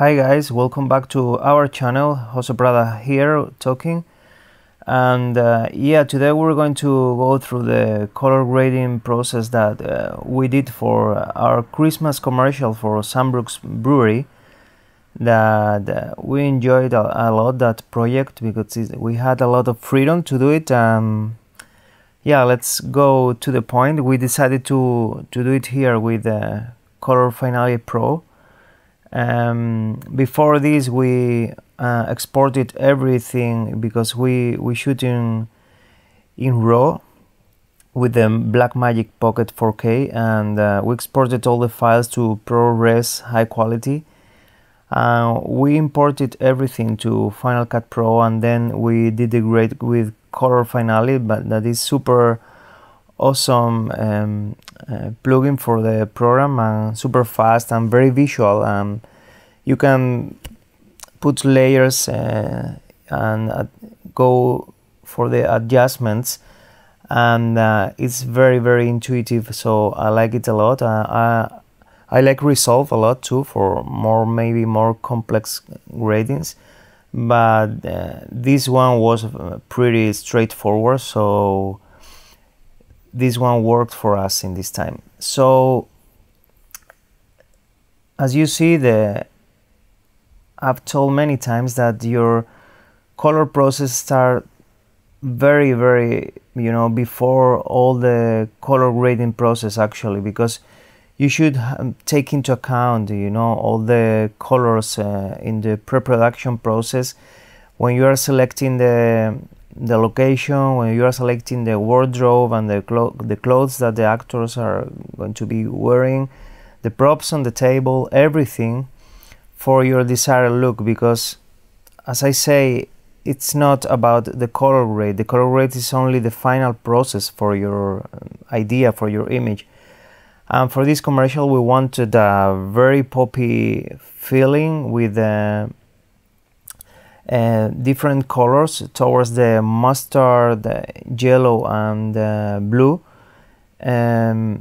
Hi guys, welcome back to our channel. Jose Prada here talking, and yeah, today we're going to go through the color grading process that we did for our Christmas commercial for Sunbrook's Brewery. That we enjoyed a lot that project because we had a lot of freedom to do it. Yeah, let's go to the point. We decided to do it here with Color Finale Pro. Before this we exported everything because we shoot in RAW with the Blackmagic Pocket 4K, and we exported all the files to ProRes high quality. We imported everything to Final Cut Pro, and then we did the grade with Color Finale, but that is super awesome plugin for the program, and super fast and very visual. You can put layers and go for the adjustments, and it's very intuitive, so I like it a lot. I like Resolve a lot too for maybe more complex gradings, but this one was pretty straightforward, so this one worked for us in this time. So as you see, I've told many times that your color process start very before all the color grading process actually, because you should take into account all the colors in the pre-production process when you are selecting the location, when you are selecting the wardrobe and the clothes that the actors are going to be wearing, the props on the table, everything for your desired look. Because as I say, it's not about the color grade. The color grade is only the final process for your idea, for your image. And for this commercial we wanted a very poppy feeling with different colors towards the mustard, yellow and blue.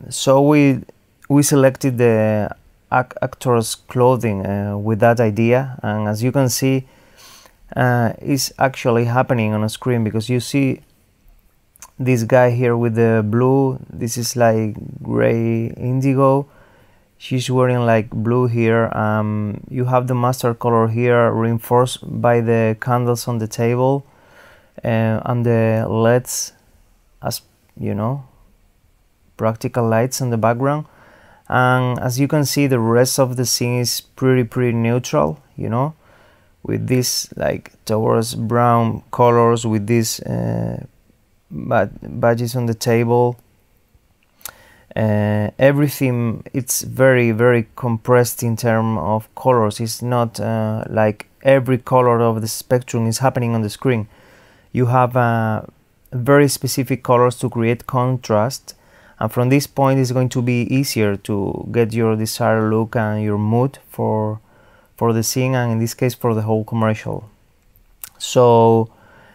So we selected the actors' clothing with that idea, and as you can see, it's actually happening on a screen, because you see this guy here with the blue. This is like gray indigo. She's wearing like blue here. You have the mustard color here reinforced by the candles on the table and the LEDs, as practical lights in the background. And as you can see, the rest of the scene is pretty neutral, with this like towards brown colors, with these badges on the table. Everything, it's very compressed in terms of colors. It's not like every color of the spectrum is happening on the screen. You have very specific colors to create contrast, and from this point it's going to be easier to get your desired look and your mood for the scene, and in this case for the whole commercial. So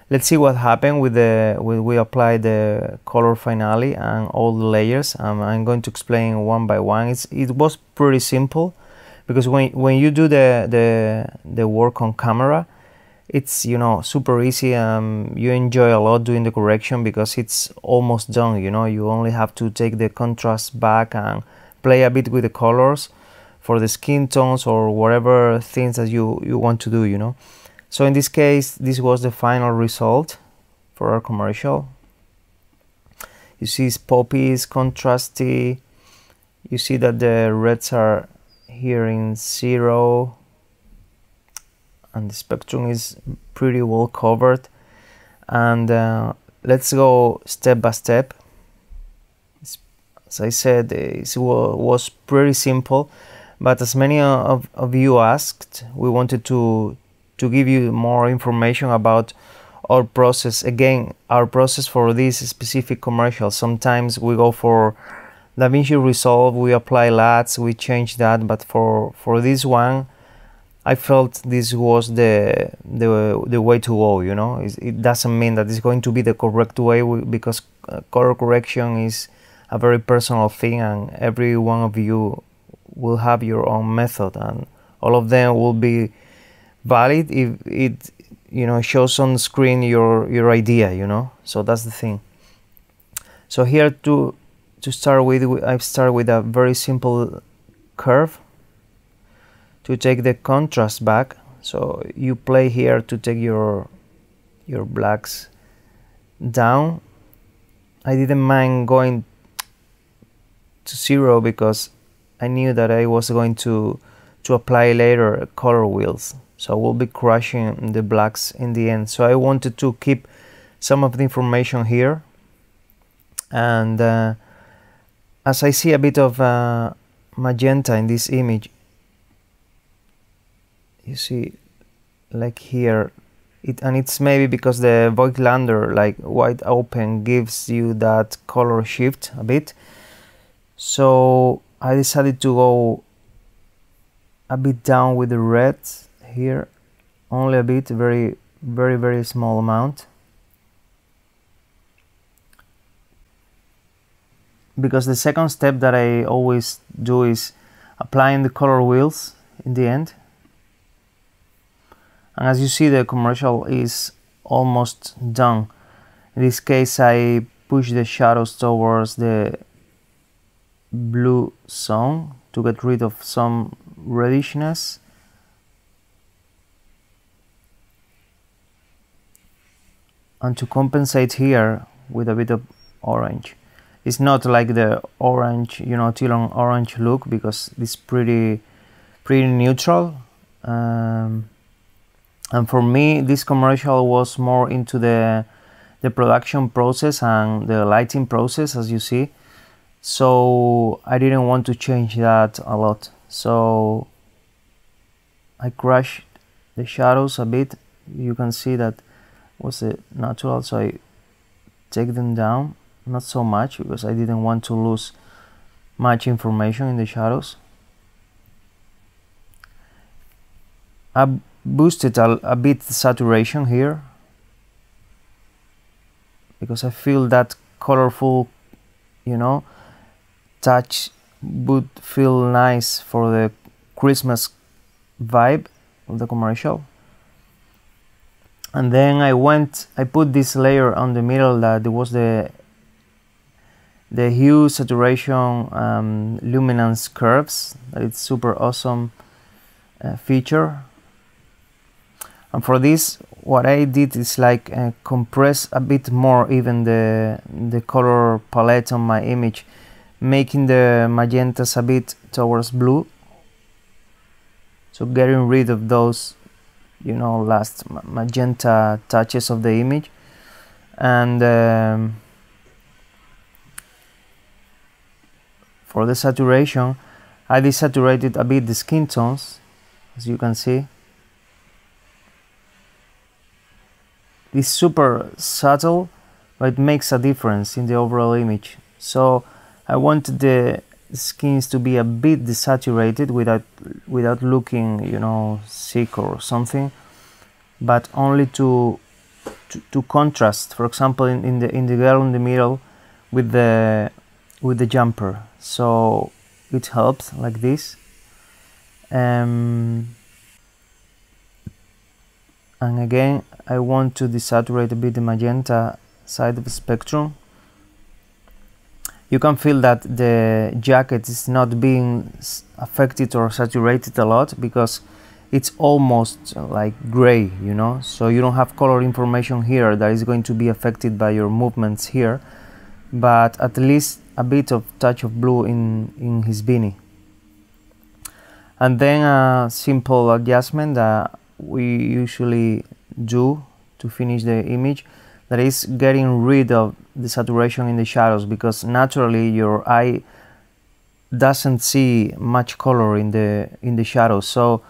let's see what happened when we apply the Color Finale and all the layers. I'm going to explain one by one. It was pretty simple, because when you do the work on camera, it's super easy. You enjoy a lot doing the correction because it's almost done. You only have to take the contrast back and play a bit with the colors for the skin tones or whatever things that you want to do. So in this case, this was the final result for our commercial. You see it's poppy, it's contrasty. You see that the reds are here in 0, and the spectrum is pretty well covered. And let's go step by step. As I said, it was pretty simple, but as many of you asked, we wanted to give you more information about our process. Again, our process for this specific commercial. Sometimes we go for DaVinci Resolve, we apply LUTs, we change that, but for this one, I felt this was the way to go. It doesn't mean that it's going to be the correct way, because color correction is a very personal thing, and every one of you will have your own method, and all of them will be valid if it, you know, shows on the screen your idea, you know. So that's the thing. So here to start with, I've started with a very simple curve to take the contrast back. So you play here to take your blacks down. I didn't mind going to 0 because I knew that I was going to apply later color wheels, so I will be crushing the blacks in the end. So I wanted to keep some of the information here, and as I see a bit of magenta in this image, you see, like here, it's maybe because the Voigtlander, like wide open, gives you that color shift a bit. So I decided to go a bit down with the red here, only a bit, very small amount, because the second step that I always do is applying the color wheels in the end. And as you see, the commercial is almost done. In this case, I push the shadows towards the blue zone to get rid of some reddishness. And to compensate here with a bit of orange. It's not like the orange, you know, teal on orange look, because it's pretty neutral. And for me, this commercial was more into the production process and the lighting process, as you see. So I didn't want to change that a lot. So I crushed the shadows a bit. You can see that was it natural, so I take them down, not so much, because I didn't want to lose much information in the shadows. I boosted a bit the saturation here, because I feel that colorful, you know, touch would feel nice for the Christmas vibe of the commercial. And then I put this layer on the middle, that there was the hue, saturation, luminance curves. It's super awesome feature. And for this, what I did is like compress a bit more even the color palette on my image, making the magentas a bit towards blue. So getting rid of those, you know, last magenta touches of the image. And for the saturation, I desaturated a bit the skin tones, as you can see. It's super subtle, but it makes a difference in the overall image. So I wanted the skins to be a bit desaturated without looking, you know, sick or something, but only to contrast. For example, in the girl in the middle with the jumper. So it helps like this. And again, I want to desaturate a bit the magenta side of the spectrum. You can feel that the jacket is not being affected or saturated a lot, because it's almost like gray, you know, so you don't have color information here that is going to be affected by your movements here, but at least a bit of touch of blue in his beanie. And then a simple adjustment that we usually do to finish the image, that is getting rid of the saturation in the shadows, because naturally your eye doesn't see much color in the shadows. So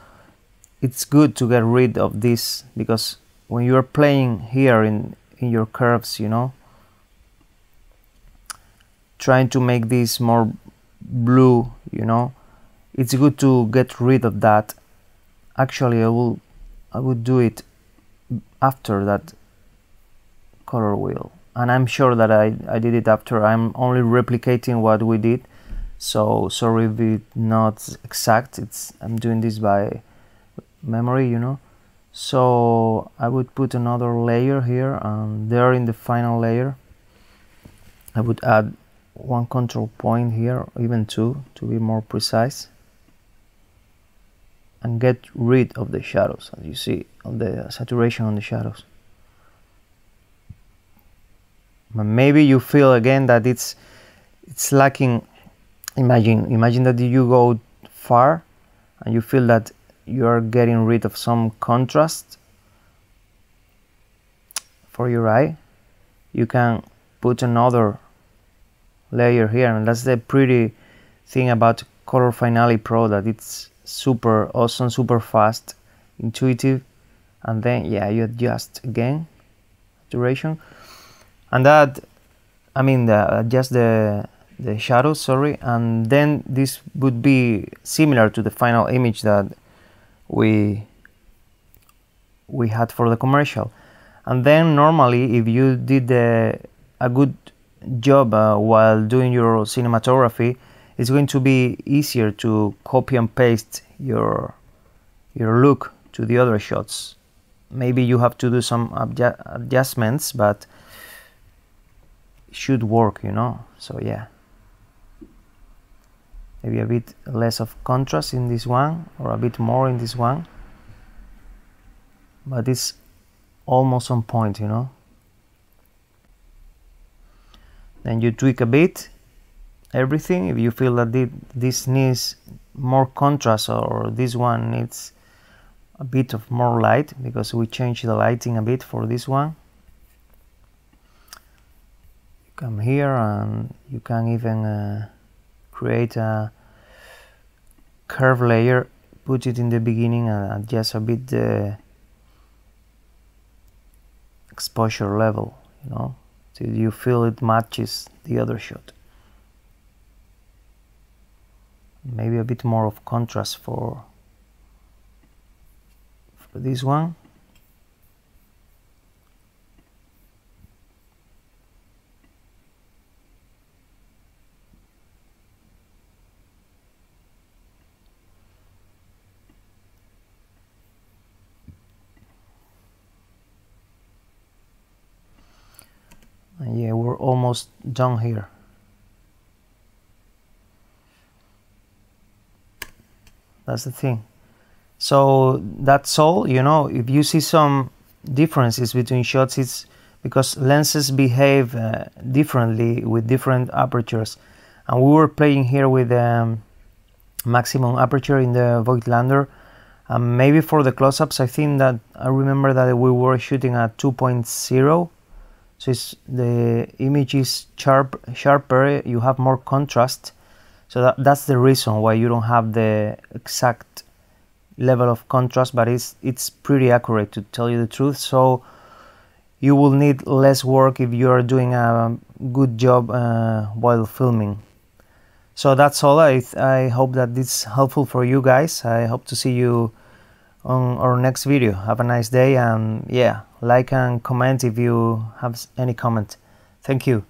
it's good to get rid of this, because when you're playing here in your curves, you know, trying to make this more blue, you know, it's good to get rid of that. Actually, I would do it after that color wheel, and I'm sure that I did it after. I'm only replicating what we did, so sorry if it's not exact. I'm doing this by memory, you know. So I would put another layer here, and there in the final layer I would add one control point here, even two, to be more precise, and get rid of the shadows, as you see, of the saturation on the shadows. But maybe you feel again that it's lacking. Imagine that you go far and you feel that you are getting rid of some contrast for your eye. You can put another layer here, and that's the pretty thing about Color Finale Pro, that it's super awesome, super fast, intuitive, and then yeah, you adjust again duration, and that, I mean, adjust the shadows, sorry, and then this would be similar to the final image that we had for the commercial. And then normally, if you did a good job while doing your cinematography, it's going to be easier to copy and paste your look to the other shots. Maybe you have to do some adjustments, but it should work, you know. So yeah, maybe a bit less of contrast in this one, or a bit more in this one, but it's almost on point, you know. Then you tweak a bit everything. If you feel that this needs more contrast, or this one needs a bit of more light, because we changed the lighting a bit for this one, you come here and you can even create a curve layer, put it in the beginning, and adjust a bit the exposure level, you know, till you feel it matches the other shot. Maybe a bit more of contrast for this one. And yeah, we're almost done here. That's the thing. So that's all, you know. If you see some differences between shots, it's because lenses behave differently with different apertures. And we were playing here with maximum aperture in the Voigtlander. Maybe for the close-ups, I think that I remember that we were shooting at 2.0. So the image is sharper, you have more contrast. So that's the reason why you don't have the exact level of contrast, but it's pretty accurate, to tell you the truth. So you will need less work if you are doing a good job while filming. So that's all. I hope that this is helpful for you guys. I hope to see you on our next video. Have a nice day, and yeah, like and comment if you have any comment. Thank you.